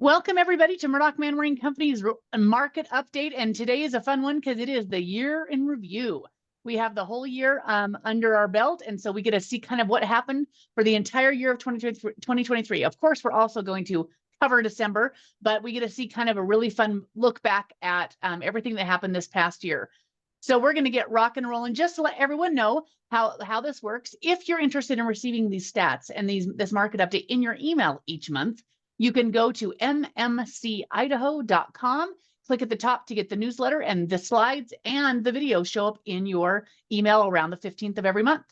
Welcome everybody to Murdock Manwaring Company's market update. And today is a fun one because it is the year in review. We have the whole year under our belt. And so we get to see kind of what happened for the entire year of 2023. Of course, we're also going to cover December, but we get to see kind of a really fun look back at everything that happened this past year. So we're going to get rock and rolling just to let everyone know how this works. If you're interested in receiving these stats and this market update in your email each month, you can go to mmcidaho.com, click at the top to get the newsletter, and the slides and the video show up in your email around the 15th of every month.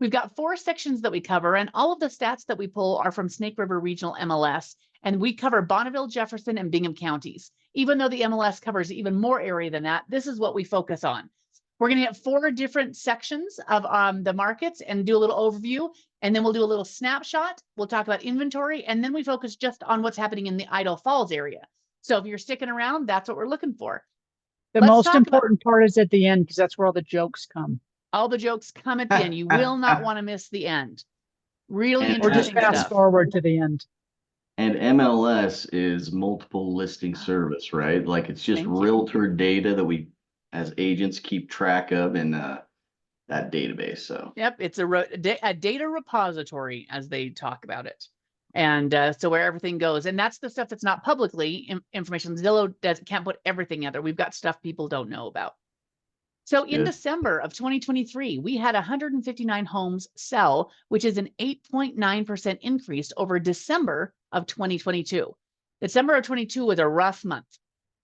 We've got 4 sections that we cover, and all of the stats that we pull are from Snake River Regional MLS, and we cover Bonneville, Jefferson, and Bingham counties. Even though the MLS covers even more area than that, this is what we focus on. We're going to have 4 different sections of the markets and do a little overview. And then we'll do a little snapshot. We'll talk about inventory. And then we focus just on what's happening in the Idaho Falls area. So if you're sticking around, that's what we're looking for. The most important part is at the end, because that's where all the jokes come. All the jokes come at the end. You will not want to miss the end. Really interesting stuff. Or just fast forward to the end. And MLS is multiple listing service, right? Like it's just realtor data that we as agents keep track of in that database. So yep, it's a data repository, as they talk about it, and so where everything goes, and that's the stuff that's not publicly information. Zillow can't put everything out there. We've got stuff people don't know about. So in December of 2023, we had 159 homes sell, which is an 8.9% increase over December of 2022. December of 22 was a rough month.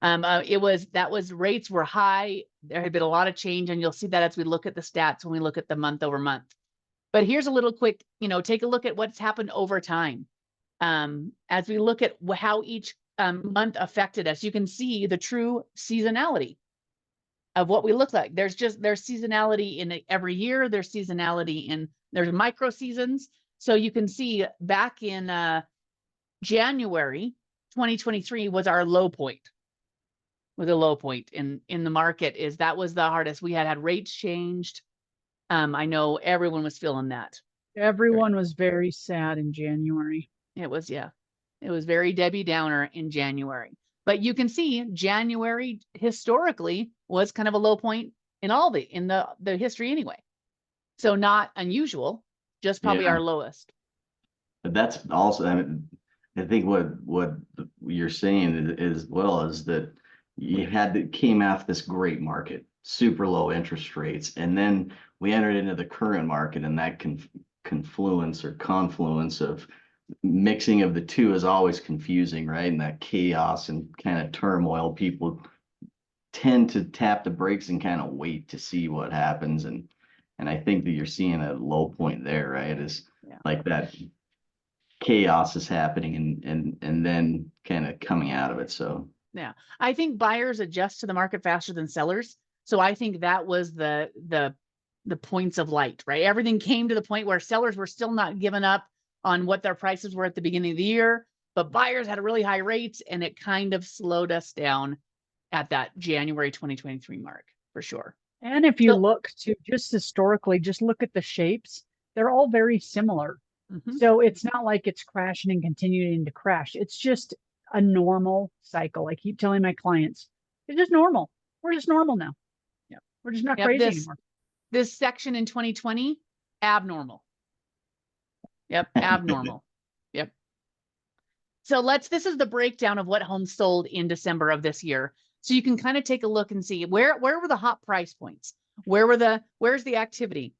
Rates were high. There had been a lot of change, and you'll see that as we look at the stats when we look at the month over month. But here's a little quick, take a look at what's happened over time. As we look at how each month affected us, you can see the true seasonality of what we look like. There's seasonality in every year. There's seasonality there's micro seasons. So you can see back in January 2023 was our low point. With a low point in the market that was the hardest. We had rates changed. I know everyone was feeling that. Everyone was very sad in January. It was very Debbie Downer in January. But you can see January historically was kind of a low point in the history anyway. So not unusual, just probably our lowest. But that's also, I think what you're saying is that came after this great market, super low interest rates, and then we entered into the current market, and that confluence of mixing of the two is always confusing, right? And that chaos and kind of turmoil, people tend to tap the brakes and kind of wait to see what happens, and I think that you're seeing a low point there, right? Like that chaos is happening and then kind of coming out of it. So yeah, I think buyers adjust to the market faster than sellers. So I think that was the points of light, right? Everything came to the point where sellers were still not giving up on what their prices were at the beginning of the year, but buyers had a really high rates, and it kind of slowed us down at that January 2023 mark for sure. And if you look to just historically, just look at the shapes, they're all very similar. Mm-hmm. So it's not like it's crashing and continuing to crash. It's just a normal cycle. I keep telling my clients, it's just normal. We're just normal now. Yeah, we're just not crazy anymore. This section in 2020, abnormal. Yep, abnormal. Yep. So this is the breakdown of what homes sold in December of this year. So you can kind of take a look and see where were the hot price points? Where's the activity?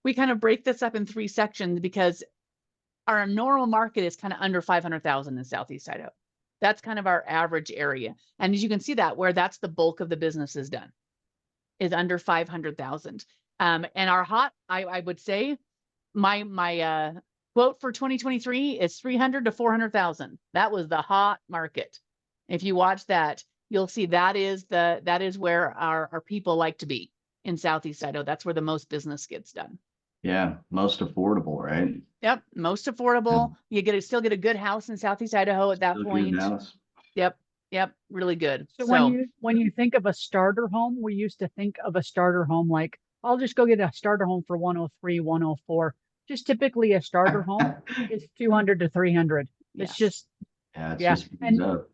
We kind of break this up in 3 sections because our normal market is kind of under 500,000 in Southeast Idaho. That's kind of our average area. And as you can see where that's the bulk of the business is done, is under 500,000. And our hot, I would say, my quote for 2023 is 300 to 400,000. That was the hot market. If you watch that, you'll see that is where our people like to be in Southeast Idaho. That's where the most business gets done. Yeah, most affordable, right? Yep, most affordable. You still get a good house in Southeast Idaho at that point. Yep, really good. So when you think of a starter home, we used to think of a starter home like, I'll just go get a starter home for 103, 104. Just typically a starter home is 200 to 300. It's just Yeah, it's Yeah. just And up.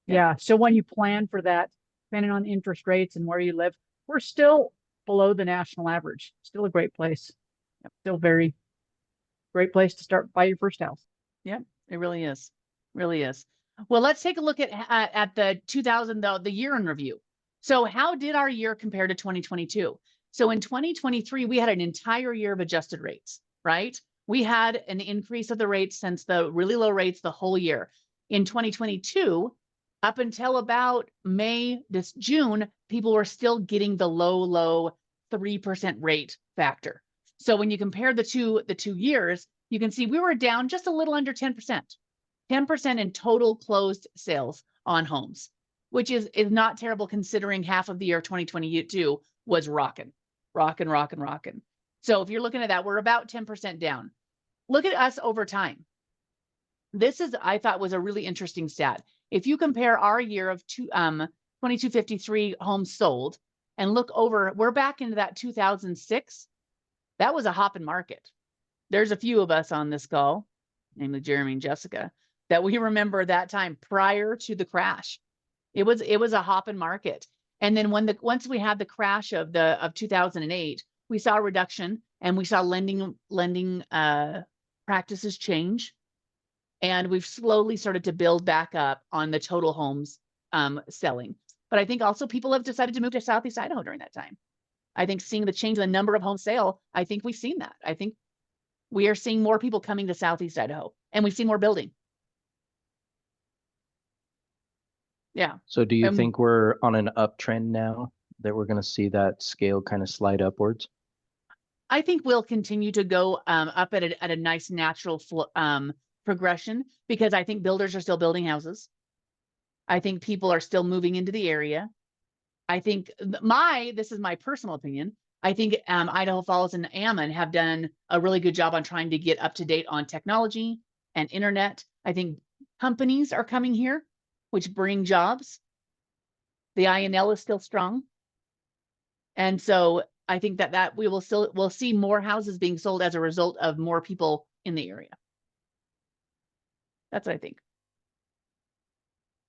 yeah. So when you plan for that, depending on interest rates and where you live, we're still below the national average. Still a great place. Still very great place to start buy your first house. Yep, it really is. Really is. Well, let's take a look at the 2000, the year in review. So how did our year compare to 2022? So in 2023, we had an entire year of adjusted rates, right? We had an increase of the rates since the really low rates the whole year. In 2022, up until about June, people were still getting the low 3% rate factor. So when you compare the two years, you can see we were down just a little under 10%. 10% in total closed sales on homes, which is not terrible considering half of the year 2022 was rocking. So if you're looking at that, we're about 10% down. Look at us over time. This is, I thought, was a really interesting stat. If you compare our year of 2253 homes sold and look over, we're back into that 2006. That was a hopping market. There's a few of us on this call, namely Jeremy and Jessica, that we remember that time prior to the crash. It was a hopping market. And then once we had the crash of 2008, we saw a reduction and we saw lending practices change. And we've slowly started to build back up on the total homes selling. But I think also people have decided to move to Southeast Idaho during that time. I think seeing the change in the number of home sale, I think we've seen that. I think we are seeing more people coming to Southeast Idaho, and we've seen more building. Yeah. So do you think we're on an uptrend now, that we're going to see that scale kind of slide upwards? I think we'll continue to go up at a nice natural progression, because I think builders are still building houses. I think people are still moving into the area. I think this is my personal opinion. I think Idaho Falls and Ammon have done a really good job on trying to get up to date on technology and internet. I think companies are coming here, which bring jobs. The INL is still strong. And so I think that we'll see more houses being sold as a result of more people in the area. That's what I think.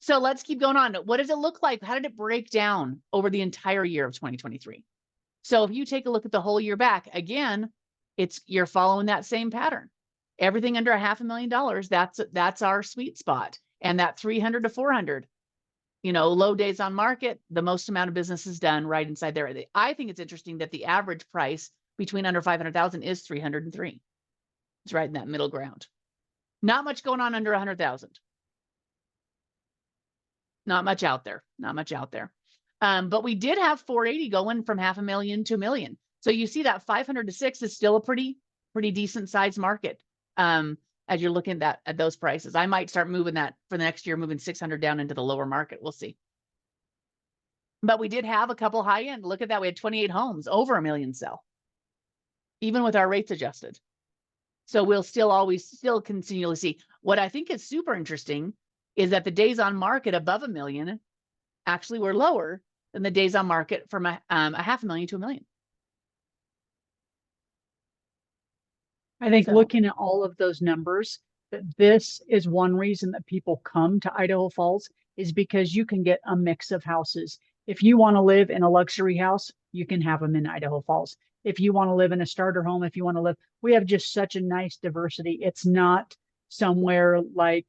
So let's keep going on. What does it look like? How did it break down over the entire year of 2023? So if you take a look at the whole year back, again, you're following that same pattern. Everything under $500,000, that's our sweet spot. And that 300 to 400, low days on market, the most amount of business is done right inside there. I think it's interesting that the average price between under 500,000 is 303. It's right in that middle ground. Not much going on under 100,000. Not much out there. But we did have 480 going from $500,000 to $1 million. So you see that 500 to 6 is still a pretty decent sized market. As you're looking at those prices, I might start moving that for the next year, moving 600 down into the lower market. We'll see. But we did have a couple high end. Look at that. We had 28 homes over $1 million sell, even with our rates adjusted. So we'll still continually see. What I think is super interesting is that the days on market above $1 million actually were lower than the days on market from a $500,000 to $1 million. I think looking at all of those numbers, that this is one reason that people come to Idaho Falls, is because you can get a mix of houses. If you want to live in a luxury house, you can have them in Idaho Falls. If you want to live in a starter home, we have just such a nice diversity. It's not somewhere like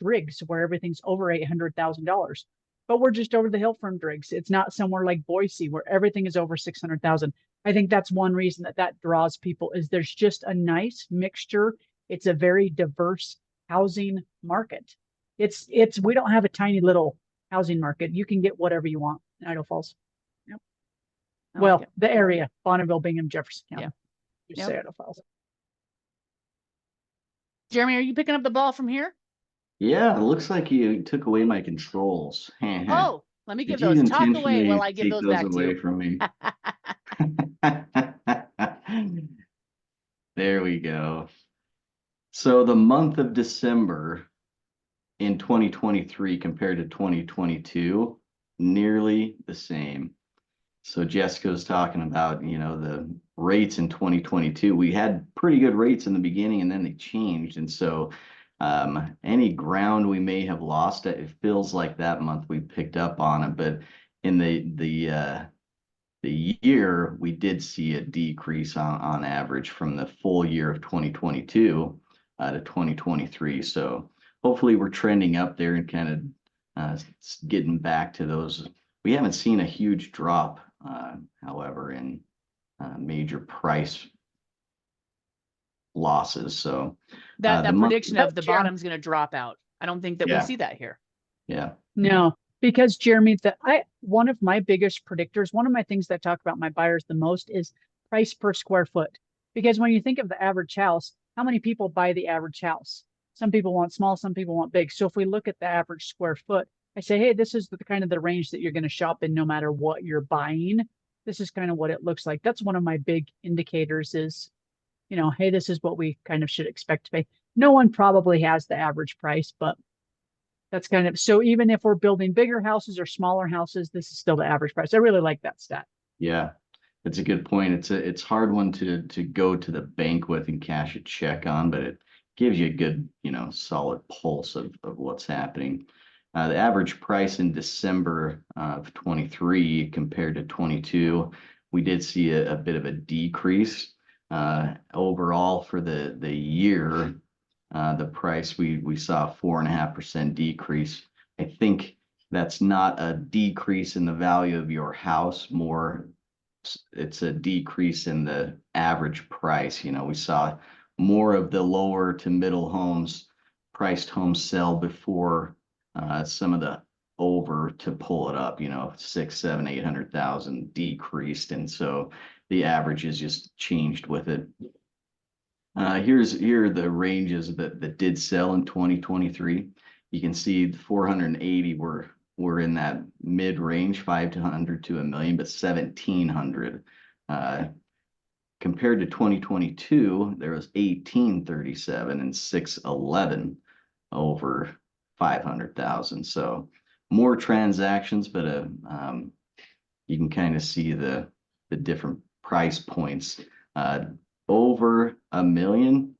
Driggs where everything's over $800,000, but we're just over the hill from Driggs. It's not somewhere like Boise where everything is over 600,000. I think that's one reason that draws people, is there's just a nice mixture. It's a very diverse housing market. We don't have a tiny little housing market. You can get whatever you want in Idaho Falls. Yep. Well, the area, Bonneville, Bingham, Jefferson County. Yeah. Just say Idaho Falls. Jeremy, are you picking up the ball from here? Yeah, it looks like you took away my controls. Oh, let me give Did you those. Talk away while I give take those back to away you. from me? There we go. So the month of December in 2023 compared to 2022, nearly the same. So Jessica was talking about, the rates in 2022. We had pretty good rates in the beginning and then they changed. And so Any ground we may have lost, it feels like that month we picked up on it, but in the year, we did see a decrease on average from the full year of 2022 to 2023. So hopefully we're trending up there and kind of getting back to those. We haven't seen a huge drop, however, in major price losses. So that the month- prediction of the Jeremy. bottom's going to drop out. I don't think that we Yeah. see that here. yeah, No, because Jeremy, one of my biggest predictors, one of my things that I talk about my buyers the most is price per square foot. Because when you think of the average house, how many people buy the average house? Some people want small, some people want big. So if we look at the average square foot, I say, hey, this is the kind of the range that you're going to shop in no matter what you're buying. This is kind of what it looks like. That's one of my big indicators is, hey, this is what we kind of should expect to pay. No one probably has the average price, but that's kind of, so even if we're building bigger houses or smaller houses, this is still the average price. I really like that stat. yeah. It's a good point. It's hard one to go to the bank with and cash a check on, but it gives you a good, solid pulse of what's happening. The average price in December of 23 compared to 22, we did see a bit of a decrease. Overall for the year, the price we saw a 4.5% decrease. I think that's not a decrease in the value of your house, more it's a decrease in the average price. We saw more of the lower to middle priced homes sell before some of the over to pull it up, 6, 7, 800,000 decreased. And so the average is just changed with it. Here are the ranges that did sell in 2023. You can see the 480 were in that mid range, 500 to $1 million, but 1,700. Compared to 2022, there was 1,837 and 611 over 500,000. So more transactions, but you can kind of see the different price points. Over $1 million,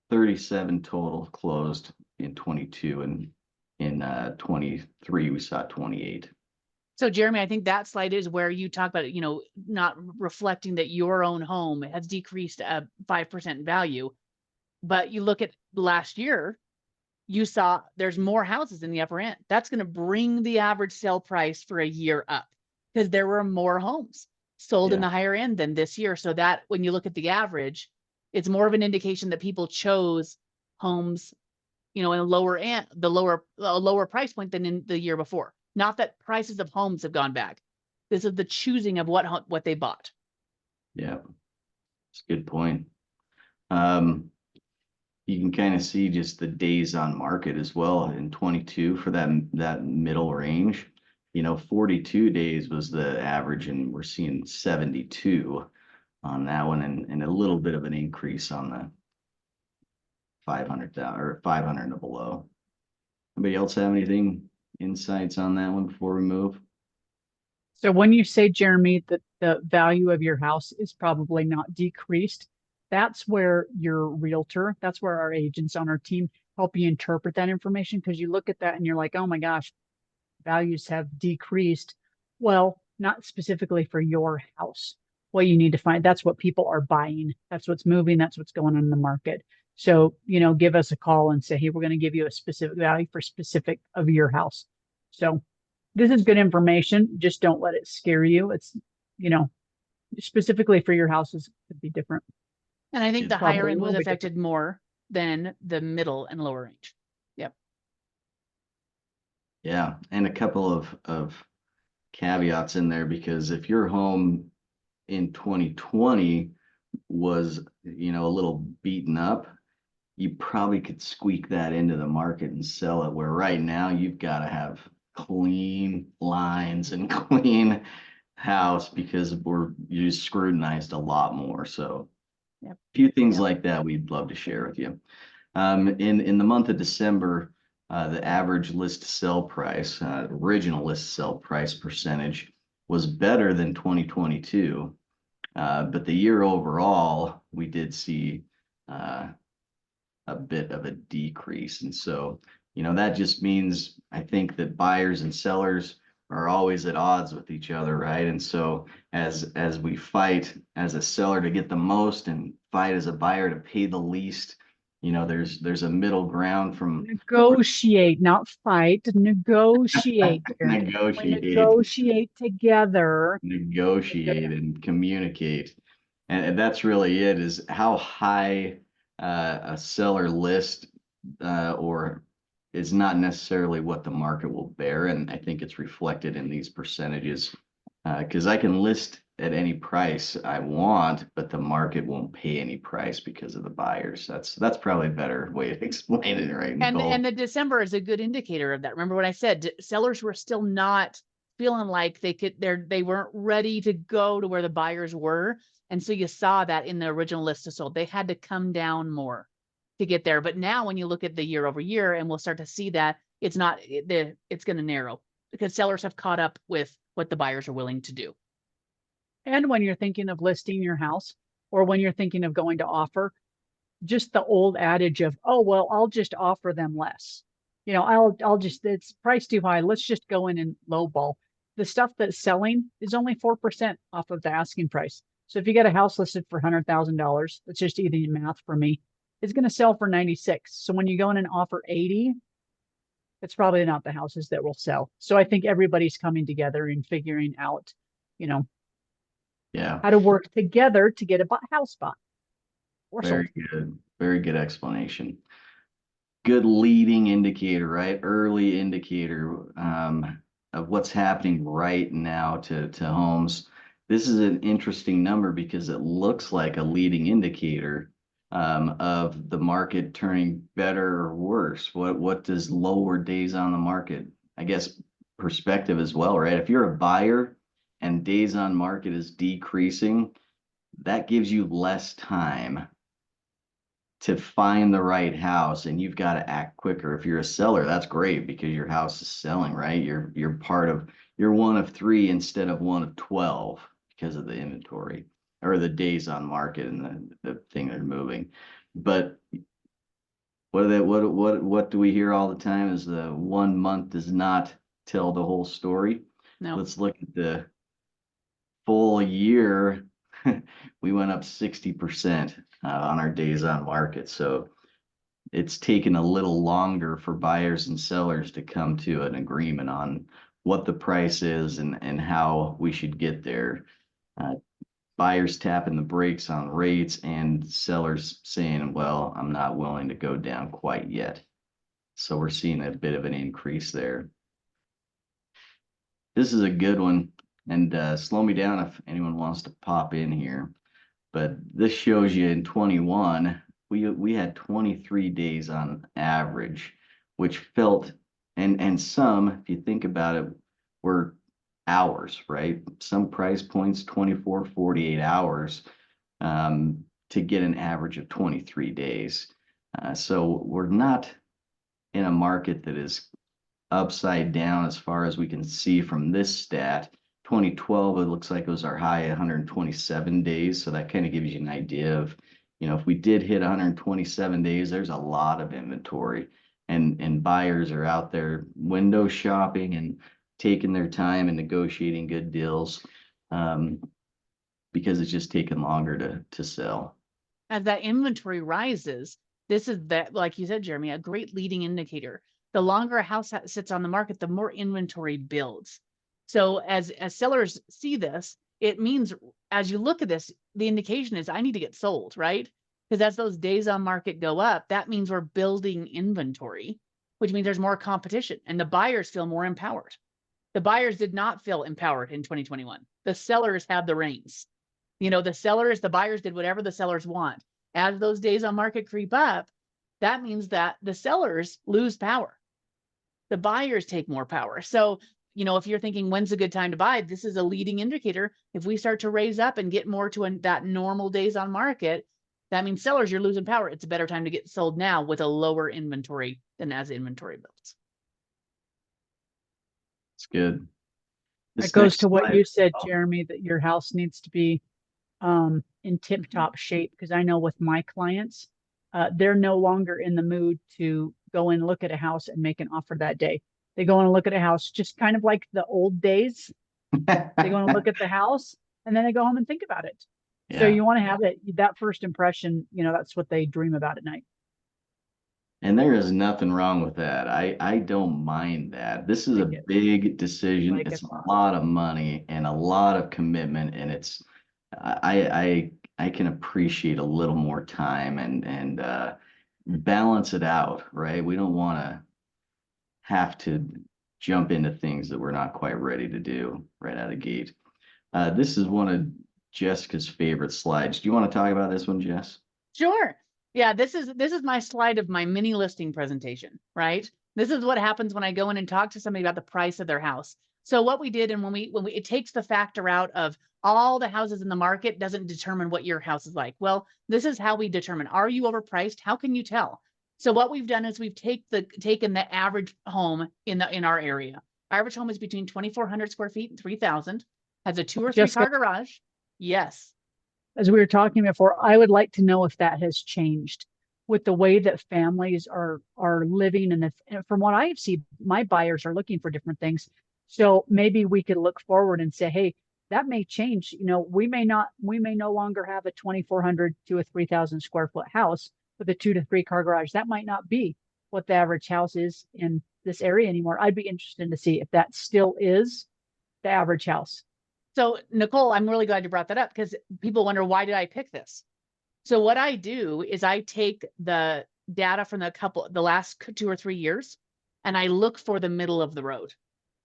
37 total closed in 22, and in 23 we saw 28. So Jeremy, I think that slide is where you talk about, not reflecting that your own home has decreased 5% value. But you look at last year, you saw there's more houses in the upper end. That's going to bring the average sale price for a year up because there were more homes sold in the higher end than this year. So that when you look at the average, it's more of an indication that people chose homes, in a lower end, a lower price point than in the year before. Not that prices of homes have gone back. This is the choosing of what they bought. Yeah, it's a good point. You can kind of see just the days on market as well in 22 for that middle range. 42 days was the average, and we're seeing 72 on that one, and a little bit of an increase on the 500,000 or 500 and below. Anybody else have anything insights on that one before we move? So when you say, Jeremy, that the value of your house is probably not decreased, that's where your realtor, that's where our agents on our team help you interpret that information, because you look at that and you're like, oh my gosh, values have decreased. Well, not specifically for your house. What you need to find, that's what people are buying. That's what's moving. That's what's going on in the market. So, give us a call and say, hey, we're going to give you a specific value for specific of your house. So this is good information. Just don't let it scare you. It's, specifically for your houses could be different. And I think the Probably higher end will was be affected more than the middle and lower range. Yep. Yeah, and a couple of caveats in there, because if your home in 2020 was, a little beaten up, you probably could squeak that into the market and sell it, where right now you've got to have clean lines and clean house because you're scrutinized a lot more. So Yep. a few things like that we'd love to share with you. In the month of December, the average list sell price, original list sell price percentage was better than 2022. But the year overall, we did see a bit of a decrease. And so, that just means I think that buyers and sellers are always at odds with each other, right? And so as we fight as a seller to get the most and fight as a buyer to pay the least, there's a middle ground from Negotiate, not fight. Negotiate. Jeremy. We negotiate together. Negotiate and communicate. And that's really it, is how high a seller list or is not necessarily what the market will bear. And I think it's reflected in these percentages, because I can list at any price I want, but the market won't pay any price because of the buyers. That's probably a better way to explain it, right, Nicole? And the December is a good indicator of that. Remember what I said, sellers were still not feeling like they weren't ready to go to where the buyers were. And so you saw that in the original list of sold, they had to come down more to get there. But now when you look at the year over year, and we'll start to see that it's going to narrow because sellers have caught up with what the buyers are willing to do. And when you're thinking of listing your house, or when you're thinking of going to offer, just the old adage of, oh, well, I'll just offer them less. I'll just, it's priced too high. Let's just go in and lowball. The stuff that's selling is only 4% off of the asking price. So if you get a house listed for $100,000, that's just easy math for me, it's going to sell for 96. So when you go in and offer 80, it's probably not the houses that will sell. So I think everybody's coming together and figuring out, yeah, how to work together to get a house bought. Very good. Very good explanation. Good leading indicator, right? Early indicator of what's happening right now to homes. This is an interesting number because it looks like a leading indicator of the market turning better or worse. What does lower days on the market? I guess perspective as well, right? If you're a buyer and days on market is decreasing, that gives you less time to find the right house, and you've got to act quicker. If you're a seller, that's great because your house is selling, right? You're one of 3 instead of one of 12 because of the inventory or the days on market and the thing they're moving. But what do we hear all the time is the 1 month does not tell the whole story. No. Let's look at the full year. We went up 60% on our days on market. So it's taken a little longer for buyers and sellers to come to an agreement on what the price is and how we should get there. Buyers tapping the brakes on rates and sellers saying, well, I'm not willing to go down quite yet. So we're seeing a bit of an increase there. This is a good one, and slow me down if anyone wants to pop in here. But this shows you in 21, we had 23 days on average, which felt, and some, if you think about it, were hours, right? Some price points, 24, 48 hours to get an average of 23 days. So we're not in a market that is upside down as far as we can see from this stat. 2012, it looks like it was our high 127 days. So that kind of gives you an idea of, if we did hit 127 days, there's a lot of inventory and buyers are out there window shopping and taking their time and negotiating good deals because it's just taking longer to sell. As that inventory rises, this is that, like you said, Jeremy, a great leading indicator. The longer a house sits on the market, the more inventory builds. So as sellers see this, it means as you look at this, the indication is I need to get sold, right? Because as those days on market go up, that means we're building inventory, which means there's more competition and the buyers feel more empowered. The buyers did not feel empowered in 2021. The sellers had the reins. The buyers did whatever the sellers want. As those days on market creep up, that means that the sellers lose power. The buyers take more power. So, if you're thinking when's a good time to buy, this is a leading indicator. If we start to raise up and get more to that normal days on market, that means sellers, you're losing power. It's a better time to get sold now with a lower inventory than as inventory builds. It's good. It goes to what you said, Jeremy, that your house needs to be in tip-top shape, because I know with my clients, they're no longer in the mood to go and look at a house and make an offer that day. They go and look at a house just kind of like the old days. They go and look at the house and then they go home and think about it. So Yeah. you want to have that first impression, that's what they dream about at night. And there is nothing wrong with that. I don't mind that. This is a Like it. big decision. Like It's it. a lot of money and a lot of commitment, and I can appreciate a little more time and balance it out, right? We don't want to have to jump into things that we're not quite ready to do right out of the gate. This is one of Jessica's favorite slides. Do you want to talk about this one, Jess? Sure. Yeah, this is my slide of my mini listing presentation, right? This is what happens when I go in and talk to somebody about the price of their house. So what we did, and when we it takes the factor out of all the houses in the market doesn't determine what your house is like. Well, this is how we determine, are you overpriced? How can you tell? So what we've done is we've taken the average home in our area. Our average home is between 2,400 square feet and 3,000, has a 2 or 3 car garage. Yes. As we were talking before, I would like to know if that has changed with the way that families are living. And from what I see, my buyers are looking for different things. So maybe we could look forward and say, hey, that may change. We may no longer have a 2,400 to a 3,000 square foot house with a 2 to 3 car garage. That might not be what the average house is in this area anymore. I'd be interested to see if that still is the average house. So Nicole, I'm really glad you brought that up, because people wonder, why did I pick this? So what I do is I take the data from the last 2 or 3 years, and I look for the middle of the road.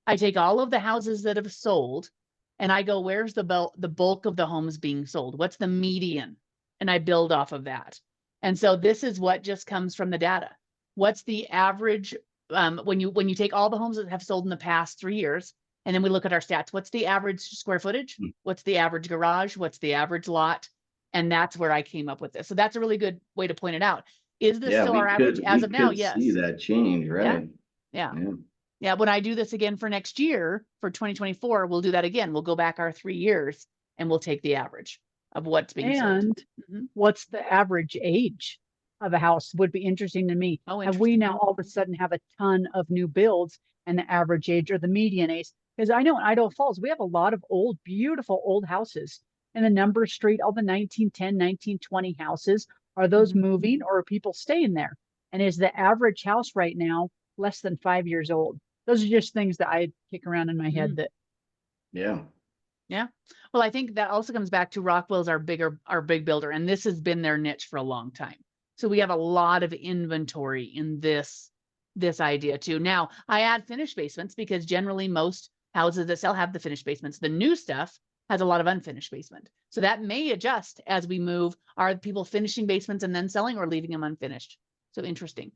I take all of the houses that have sold and I go, where's the bulk of the homes being sold? What's the median? And I build off of that. And so this is what just comes from the data. What's the average, when you take all the homes that have sold in the past 3 years, and then we look at our stats, what's the average square footage? What's the average garage? What's the average lot? And that's where I came up with this. So that's a really good way to point it out. Is this still our average as of now? Yes. See that change, right? Yeah. When I do this again for next year, for 2024, we'll do that again. We'll go back our 3 years and we'll take the average of what's being sold. And what's the average age of a house would be interesting to me. Oh, have we now all of a sudden have a ton of new builds, and the average age or the median age? Because I know in Idaho Falls, we have a lot of old, beautiful old houses in the number street, all the 1910, 1920 houses. Are those moving, or are people staying there? And is the average house right now less than 5 years old? Those are just things that I kick around in my head that. Yeah. Well, I think that also comes back to Rockwell's our big builder, and this has been their niche for a long time. So we have a lot of inventory in this idea too. Now I add finished basements because generally most houses that sell have the finished basements. The new stuff has a lot of unfinished basement. So that may adjust as we move. Are people finishing basements and then selling, or leaving them unfinished? So interesting.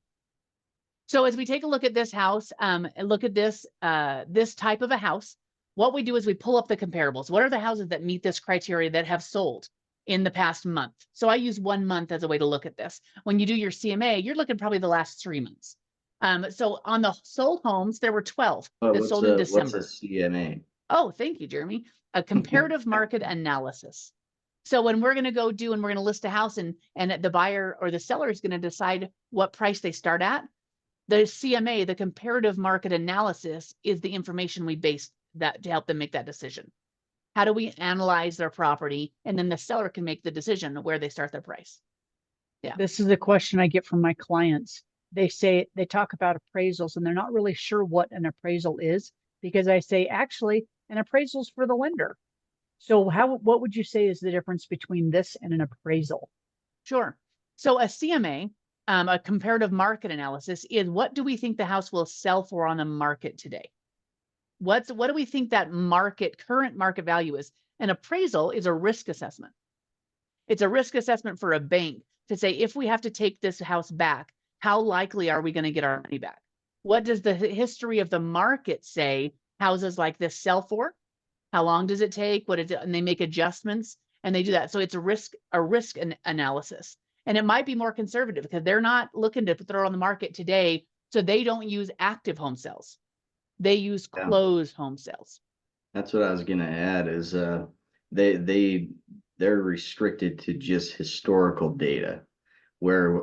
So as we take a look at this house, and look at this type of a house, what we do is we pull up the comparables. What are the houses that meet this criteria that have sold in the past month? So I use 1 month as a way to look at this. When you do your CMA, you're looking probably the last 3 months. So on the sold homes, there were 12 that sold in December. What's a CMA? Oh, thank you, Jeremy. A comparative market analysis. So when we're going to go do, and we're going to list a house, and the buyer or the seller is going to decide what price they start at, the CMA, the comparative market analysis, is the information we base that to help them make that decision. How do we analyze their property? And then the seller can make the decision where they start their price. Yeah. This is a question I get from my clients. They talk about appraisals, and they're not really sure what an appraisal is, because I say, actually, an appraisal is for the lender. So what would you say is the difference between this and an appraisal? Sure. So a CMA, a comparative market analysis, is what do we think the house will sell for on the market today? What do we think that current market value is? An appraisal is a risk assessment. It's a risk assessment for a bank to say, if we have to take this house back, how likely are we going to get our money back? What does the history of the market say houses like this sell for? How long does it take? And they make adjustments, and they do that. So it's a risk analysis. And it might be more conservative because they're not looking to throw on the market today. So they don't use active home sales. They use closed home sales. That's what I was going to add is they they're restricted to just historical data, where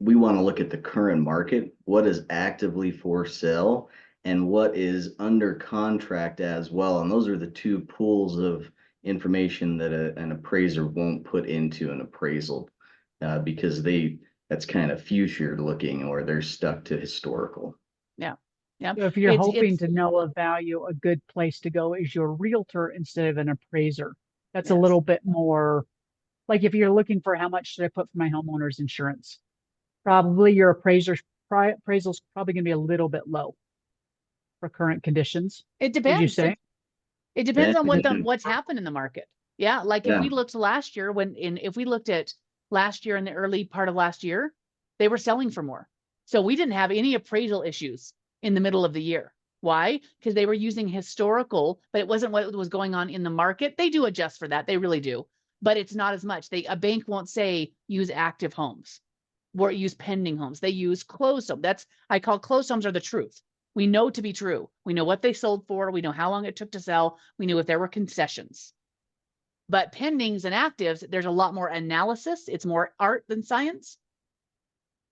we want to look at the current market, what is actively for sale, and what is under contract as well. And those are the two pools of information that an appraiser won't put into an appraisal because that's kind of future looking, or they're stuck to historical. Yeah. Yeah. So if you're hoping it's to know a value, a good place to go is your realtor instead of an appraiser. That's a Yes. little bit more like if you're looking for how much should I put for my homeowner's insurance, probably your appraisal's probably going to be a little bit low for current conditions. It Would you depends. say? It depends on Yeah. what's happened in the market. Yeah. Like if Yeah. we looked last year if we looked at last year in the early part of last year, they were selling for more. So we didn't have any appraisal issues in the middle of the year. Why? Because they were using historical, but it wasn't what was going on in the market. They do adjust for that. They really do, but it's not as much. A bank won't say use active homes or use pending homes. They use closed homes. I call closed homes are the truth. We know to be true. We know what they sold for. We know how long it took to sell. We knew if there were concessions. But pendings and actives, there's a lot more analysis. It's more art than science.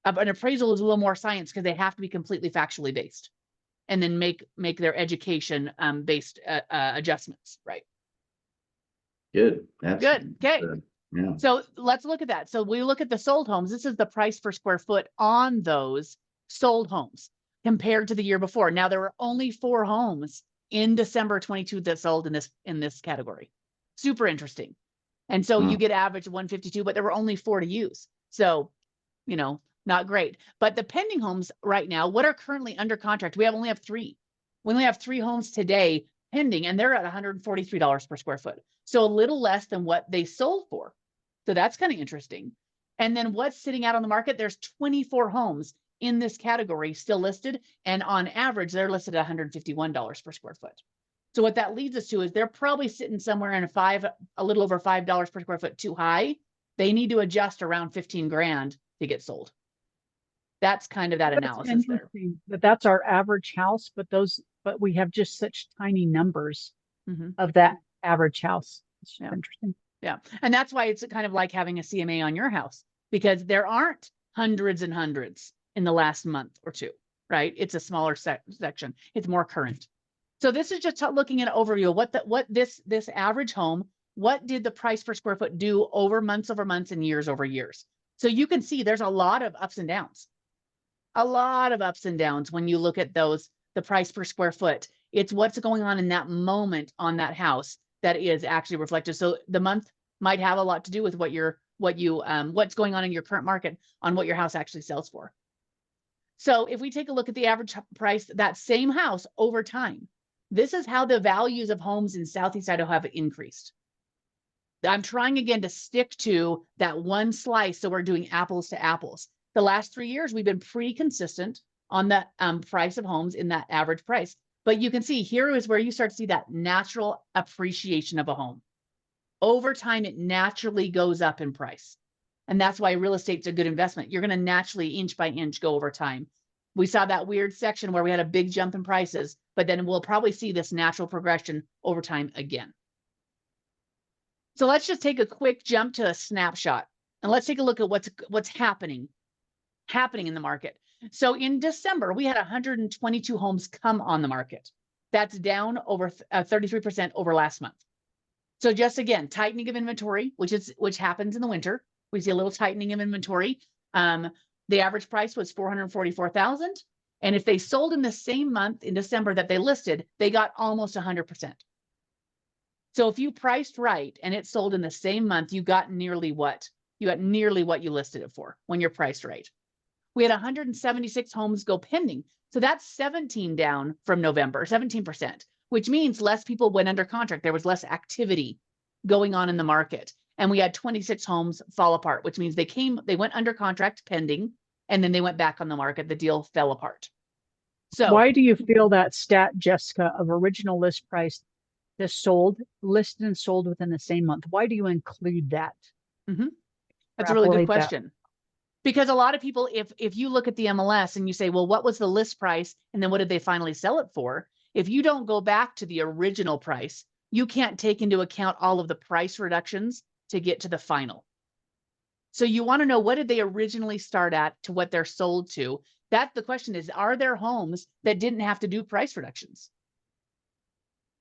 An appraisal is a little more science because they have to be completely factually based and then make their education based adjustments, right? Good. That's Good. Okay. Yeah. So let's look at that. So we look at the sold homes. This is the price per square foot on those sold homes compared to the year before. Now there were only 4 homes in December 22 that sold in this category. Super interesting. And so you get average 152, but there were only 4 to use. So, not great. But the pending homes right now, what are currently under contract? We only have 3. We only have 3 homes today pending, and they're at $143 per square foot. So a little less than what they sold for. So that's kind of interesting. And then what's sitting out on the market? There's 24 homes in this category still listed. And on average, they're listed at $151 per square foot. So what that leads us to is they're probably sitting somewhere in a little over $5 per square foot too high. They need to adjust around 15 grand to get sold. That's kind of that analysis there. That's our average house, but we have just such tiny numbers of that average house. It's interesting. Yeah. And that's why it's kind of like having a CMA on your house, because there aren't hundreds and hundreds in the last month or two, right? It's a smaller section. It's more current. So this is just looking at an overview of what this average home, what did the price per square foot do over months and years over years? So you can see there's a lot of ups and downs. A lot of ups and downs when you look at the price per square foot. It's what's going on in that moment on that house that is actually reflected. So the month might have a lot to do with what's going on in your current market on what your house actually sells for. So if we take a look at the average price, that same house over time, this is how the values of homes in Southeast Idaho have increased. I'm trying again to stick to that one slice. So we're doing apples to apples. The last 3 years, we've been pretty consistent on the price of homes in that average price. But you can see here is where you start to see that natural appreciation of a home. Over time, it naturally goes up in price. And that's why real estate's a good investment. You're going to naturally inch by inch go over time. We saw that weird section where we had a big jump in prices, but then we'll probably see this natural progression over time again. So let's just take a quick jump to a snapshot and let's take a look at what's happening in the market. So in December, we had 122 homes come on the market. That's down over 33% over last month. So just again, tightening of inventory, which happens in the winter. We see a little tightening of inventory. The average price was $444,000. And if they sold in the same month in December that they listed, they got almost 100%. So if you priced right and it sold in the same month, you got nearly what you listed it for when you're priced right. We had 176 homes go pending. So that's 17 down from November, 17%, which means less people went under contract. There was less activity going on in the market. And we had 26 homes fall apart, which means they went under contract pending, and then they went back on the market. The deal fell apart. So why do you feel that stat, Jessica, of original list price listed and sold within the same month? Why do you include that? That's a really good question. Because a lot of people, if you look at the MLS and you say, well, what was the list price? And then what did they finally sell it for? If you don't go back to the original price, you can't take into account all of the price reductions to get to the final. So you want to know, what did they originally start at to what they're sold to? That's the question is, are there homes that didn't have to do price reductions?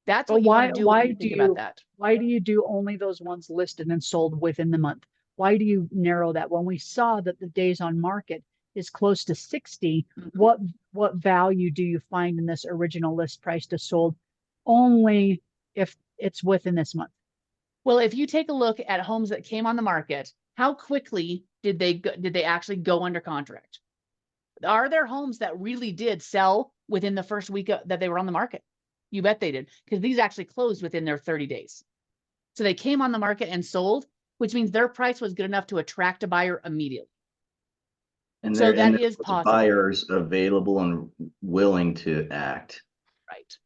That's But what you want to do when why you do think about you that. why do you do only those ones listed and sold within the month? Why do you narrow that when we saw that the days on market is close to 60? Mhm. What value do you find in this original list price to sold only if it's within this month? Well, if you take a look at homes that came on the market, how quickly did they actually go under contract? Are there homes that really did sell within the first week that they were on the market? You bet they did, because these actually closed within their 30 days. So they came on the market and sold, which means their price was good enough to attract a buyer immediately. And So that there is was possible. buyers available and willing to act. Right.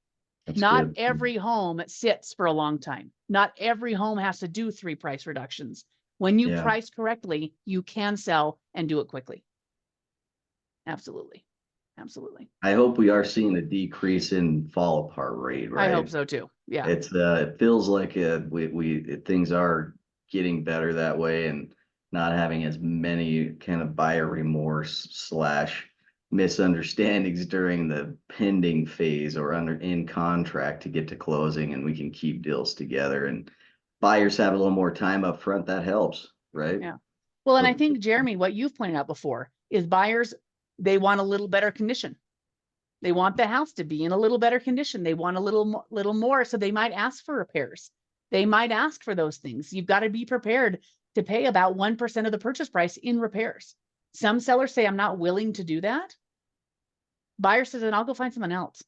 That's Not good. every home sits for a long time. Not every home has to do 3 price reductions. When you Yeah. price correctly, you can sell and do it quickly. Absolutely. Absolutely. I hope we are seeing a decrease in fall apart rate, I hope right? so too. Yeah. It feels like things are getting better that way, and not having as many kind of buyer remorse slash misunderstandings during the pending phase or in contract to get to closing, and we can keep deals together, and buyers have a little more time up front. That helps, right? Yeah. Well, and I think, Jeremy, what you've pointed out before is buyers, they want a little better condition. They want the house to be in a little better condition. They want a little more. So they might ask for repairs. They might ask for those things. You've got to be prepared to pay about 1% of the purchase price in repairs. Some sellers say, I'm not willing to do that. Buyer says, then I'll go find someone else.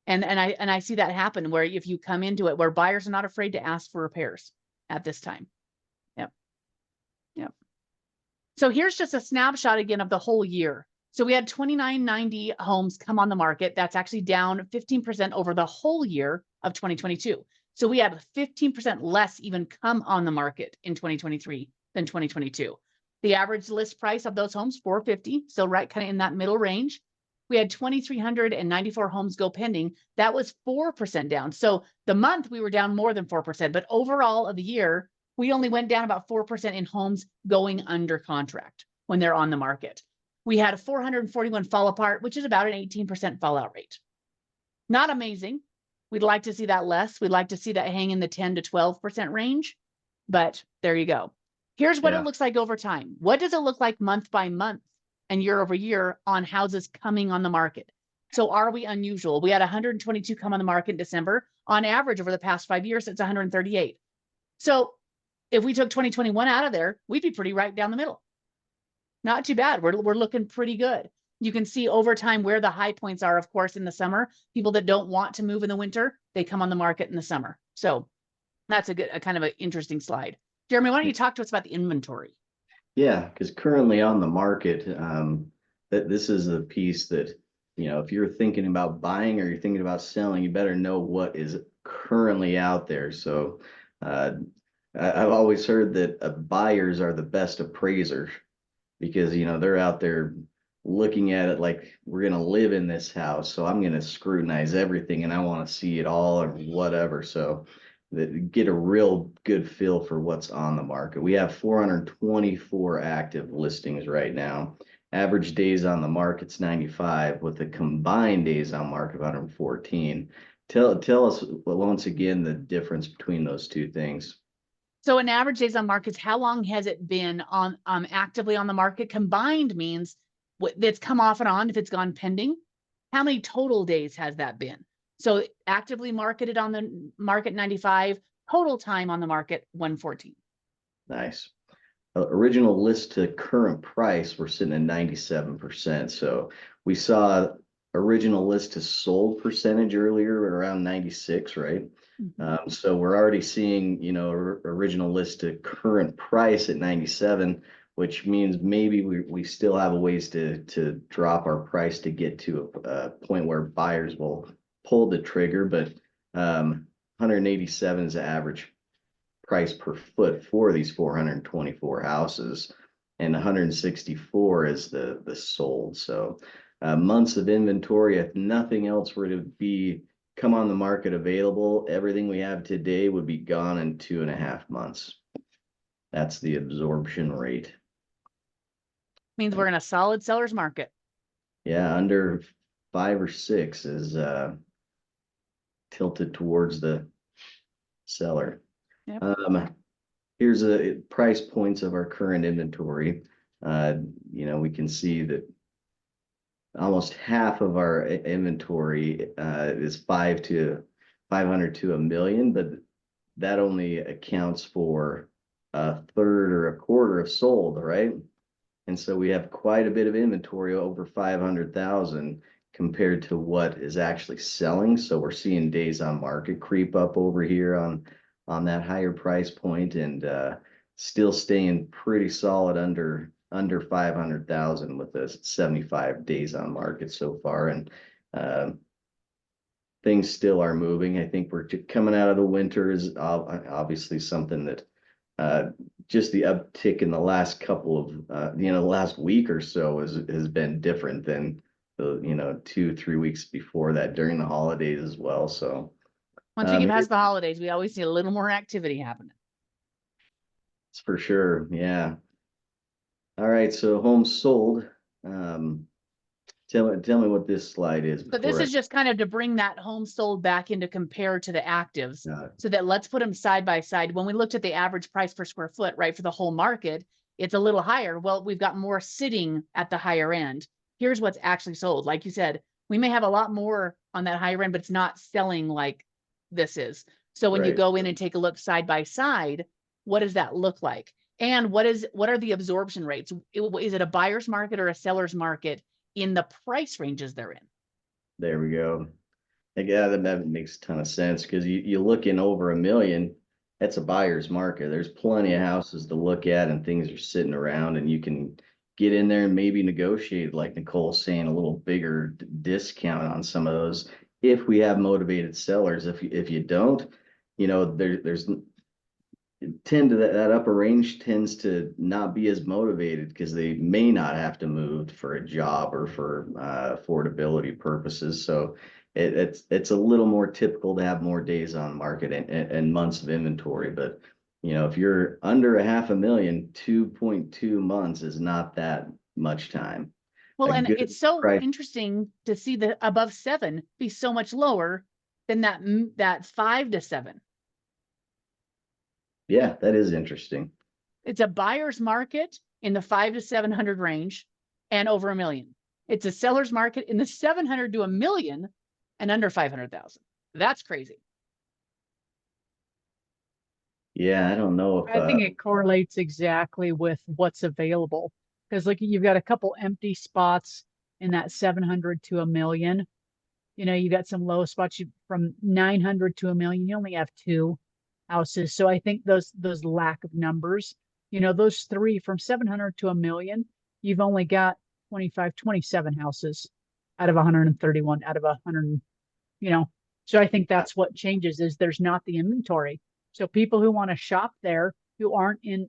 And I see that happen where if you come into it, where buyers are not afraid to ask for repairs at this time. Yep. Yep. So here's just a snapshot again of the whole year. So we had 2,990 homes come on the market. That's actually down 15% over the whole year of 2022. So we had 15% less even come on the market in 2023 than 2022. The average list price of those homes, $450, so right kind of in that middle range. We had 2,394 homes go pending. That was 4% down. So the month we were down more than 4%, but overall of the year, we only went down about 4% in homes going under contract when they're on the market. We had a 441 fall apart, which is about an 18% fallout rate. Not amazing. We'd like to see that less. We'd like to see that hang in the 10 to 12% range, but there you go. Here's what it looks like over time. What does it look like month by month and year over year on houses coming on the market? So are we unusual? We had 122 come on the market in December. On average, over the past 5 years, it's 138. So if we took 2021 out of there, we'd be pretty right down the middle. Not too bad. We're looking pretty good. You can see over time where the high points are, of course, in the summer. People that don't want to move in the winter, they come on the market in the summer. So that's a kind of an interesting slide. Jeremy, why don't you talk to us about the inventory? Yeah, because currently on the market, that this is a piece that, if you're thinking about buying or you're thinking about selling, you better know what is currently out there. So I've always heard that buyers are the best appraisers, because they're out there looking at it like, we're going to live in this house, so I'm going to scrutinize everything and I want to see it all or whatever. So that get a real good feel for what's on the market. We have 424 active listings right now. Average days on the market's 95, with the combined days on market of 114. Tell us once again the difference between those two things. So an average days on markets, how long has it been on actively on the market? Combined means it's come off and on if it's gone pending. How many total days has that been? So actively marketed on the market 95, total time on the market 114. Nice. Original list to current price, we're sitting at 97%. So we saw original list to sold percentage earlier around 96, right? So we're already seeing, original list to current price at 97, which means maybe we still have a ways to drop our price to get to a point where buyers will pull the trigger. But 187 is the average price per foot for these 424 houses, and 164 is the sold. So months of inventory, if nothing else were to be come on the market available, everything we have today would be gone in 2.5 months. That's the absorption rate. Means we're in a solid seller's market. Yeah, under 5 or 6 is tilted towards the seller. Yep. Here's a price points of our current inventory. We can see that almost half of our inventory is 500 to $1 million, but that only accounts for a third or a quarter of sold, right? And so we have quite a bit of inventory over 500,000 compared to what is actually selling. So we're seeing days on market creep up over here on that higher price point, and still staying pretty solid under 500,000 with the 75 days on market so far. And things still are moving. I think we're coming out of the winter is obviously something that just the uptick in the last couple of the last week or so has been different than the 2-3 weeks before that during the holidays as well. So Once we get past the holidays, we always see a little more activity happening. it's for sure. Yeah. All right. So homes sold. Tell me what this slide is. So this is just kind of to bring that home sold back into compare to the actives, so that let's put them side by side. When we looked at the average price per square foot, right, for the whole market, it's a little higher. Well, we've got more sitting at the higher end. Here's what's actually sold. Like you said, we may have a lot more on that higher end, but it's not selling like this is. So when you go in and take a look side by side, what does that look like? And what are the absorption rates? Is it a buyer's market or a seller's market in the price ranges they're in? There we go. Yeah, that makes a ton of sense, because you look in over $1 million, that's a buyer's market. There's plenty of houses to look at, and things are sitting around, and you can get in there and maybe negotiate, like Nicole's saying, a little bigger discount on some of those if we have motivated sellers. If you don't, there's tend to that upper range tends to not be as motivated, because they may not have to move for a job or for affordability purposes. So it's a little more typical to have more days on market and months of inventory. But if you're under $500,000, 2.2 months is not that much time. Well, and it's so interesting to see the above 7 be so much lower than that 5 to 7. Yeah, that is interesting. It's a buyer's market in the 500 to 700 range and over $1 million. It's a seller's market in the 700 to $1 million and under 500,000. That's crazy. Yeah, I don't know if I think it correlates exactly with what's available, because like you've got a couple empty spots in that 700 to $1 million. You got some low spots. From 900 to $1 million, you only have 2 houses. So I think those lack of numbers, those 3 from 700 to $1 million, you've only got 27 houses out of 131 out of 100, so I think that's what changes, is there's not the inventory. So people who want to shop there, who aren't in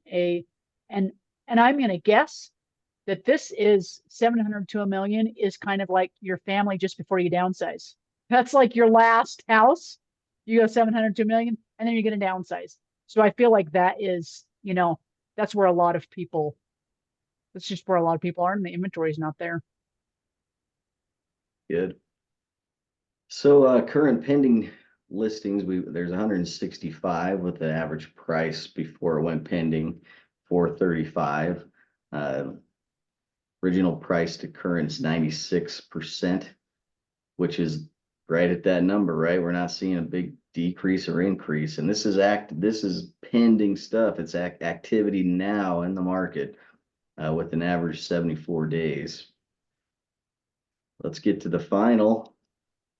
and I'm going to guess that this is 700 to $1 million is kind of like your family just before you downsize. That's like your last house. You go 700 to $1 million, and then you're going to downsize. So I feel like that is, that's where a lot of people, that's just where a lot of people are, and the inventory is not there. Good. So current pending listings, there's 165 with the average price before it went pending $435. Original price to current is 96%, which is right at that number, right? We're not seeing a big decrease or increase. And this is pending stuff. It's activity now in the market with an average 74 days. Let's get to the final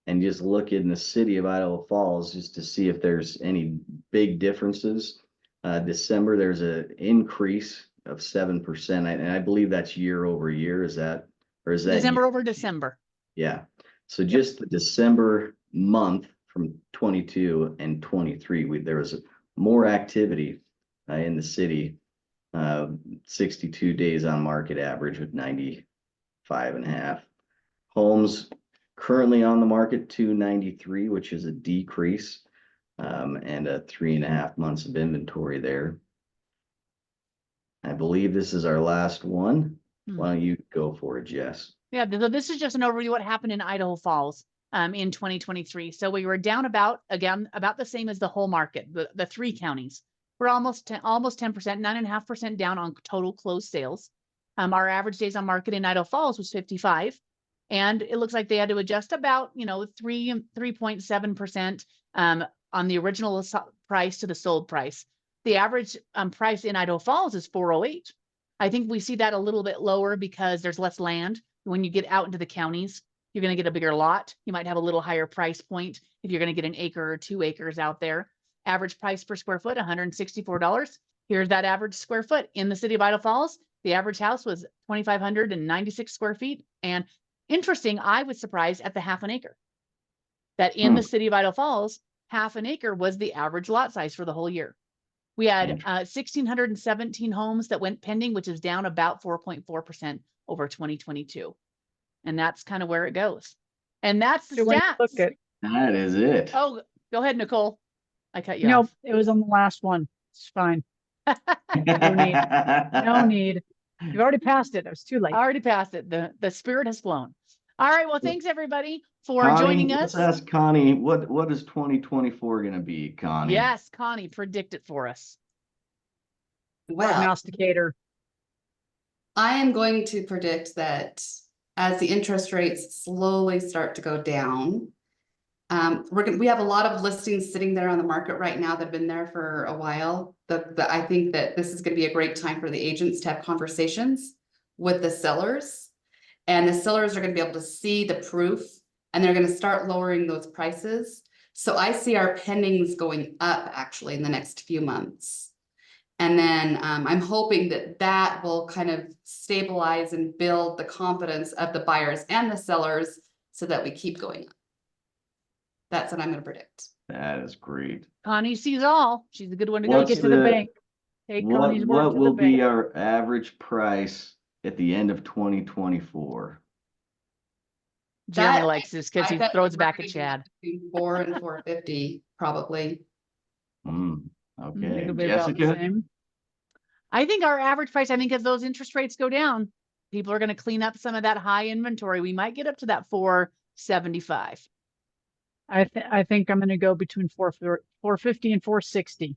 and just look in the city of Idaho Falls just to see if there's any big differences. December, there's an increase of 7%, and I believe that's year over year. Is that December over December? Yeah. So just the December month from 22 and 23, there was more activity in the city. 62 days on market average with 95.5 homes. Currently on the market, 293, which is a decrease, and a 3.5 months of inventory there. I believe this is our last one. Why don't you go for it, Jess? Yeah, so this is just an overview of what happened in Idaho Falls in 2023. So we were down about the same as the whole market. The three counties were almost 10%, 9.5% down on total closed sales. Our average days on market in Idaho Falls was 55, and it looks like they had to adjust about 3.7% on the original price to the sold price. The average price in Idaho Falls is 408. I think we see that a little bit lower because there's less land. When you get out into the counties, you're going to get a bigger lot. You might have a little higher price point if you're going to get an acre or 2 acres out there. Average price per square foot, $164. Here's that average square foot in the city of Idaho Falls. The average house was 2,596 square feet. And interesting, I was surprised at the half an acre. That in the city of Idaho Falls, half an acre was the average lot size for the whole year. We had 1,617 homes that went pending, which is down about 4.4% over 2022. And that's kind of where it goes. And that's the stats. Look at, That is it. Oh, go ahead, Nicole. I cut you nope, off. it was on the last one. It's fine. No need. No need. You've already passed it. It was too late. I already passed it. The spirit has flown. All right. Well, thanks everybody for Connie, joining us. let's ask Connie, what is 2024 going to be, Connie? Yes, Connie, predict it for us. Well, Prognosticator. I am going to predict that as the interest rates slowly start to go down, we have a lot of listings sitting there on the market right now that have been there for a while. I think that this is going to be a great time for the agents to have conversations with the sellers, and the sellers are going to be able to see the proof, and they're going to start lowering those prices. So I see our pendings going up actually in the next few months. And then I'm hoping that that will kind of stabilize and build the confidence of the buyers and the sellers so that we keep going up. That's what I'm going to predict. That is great. Connie sees all. She's a good one to go What's Take it to. to the bank. Take Connie's word What to will the bank. be our average price at the end of 2024? Jeremy That- likes this because I he bet throws we're back gonna at be Chad. between 4 and 450 probably. Okay, It'll be about the Jessica? same. I think our average price, I think as those interest rates go down, people are going to clean up some of that high inventory. We might get up to that 475. I think I'm going to go between 450 and 460.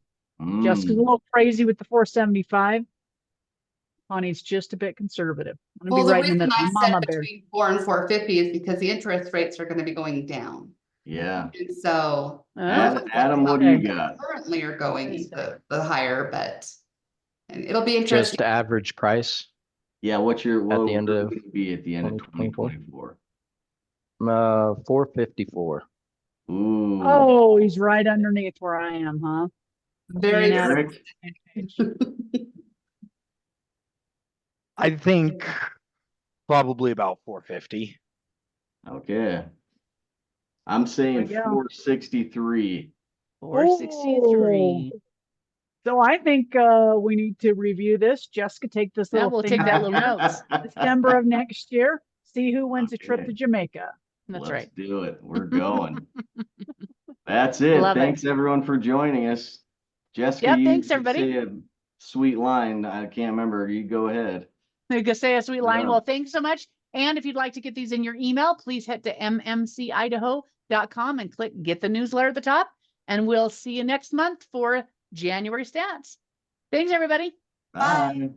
Jessica's a Mm, little crazy with the 475. Connie's just a bit conservative. I'm Well, gonna the be right in the reason middle. I said Mama bear. between 4 and 450 is because the interest rates are going to be going down. yeah. And so Adam, what do you got? currently are going Yes, the higher, but and it'll be interesting. Just average price, Yeah, what the end of would be at the end of 2024? 2024? 454. Ooh. Oh, he's right underneath where I am, huh? Very Man, Eric? I think probably about 450. Okay. I'm saying There you go. 463. 463. So I think we need to review this. Jessica, take this Now little we'll thing take that back little notes. December of next year. See who wins a trip Okay. to Jamaica. That's Let's right. do it. We're going. That's it. Love it. Thanks everyone for joining us. Jessica, Yep, you thanks, could everybody. say a sweet line. I can't remember. You go ahead. You can say a sweet line. Yeah. Well, thanks so much. And if you'd like to get these in your email, please head to mmcidaho.com and click get the newsletter at the top. And we'll see you next month for January stats. Thanks, everybody. Bye.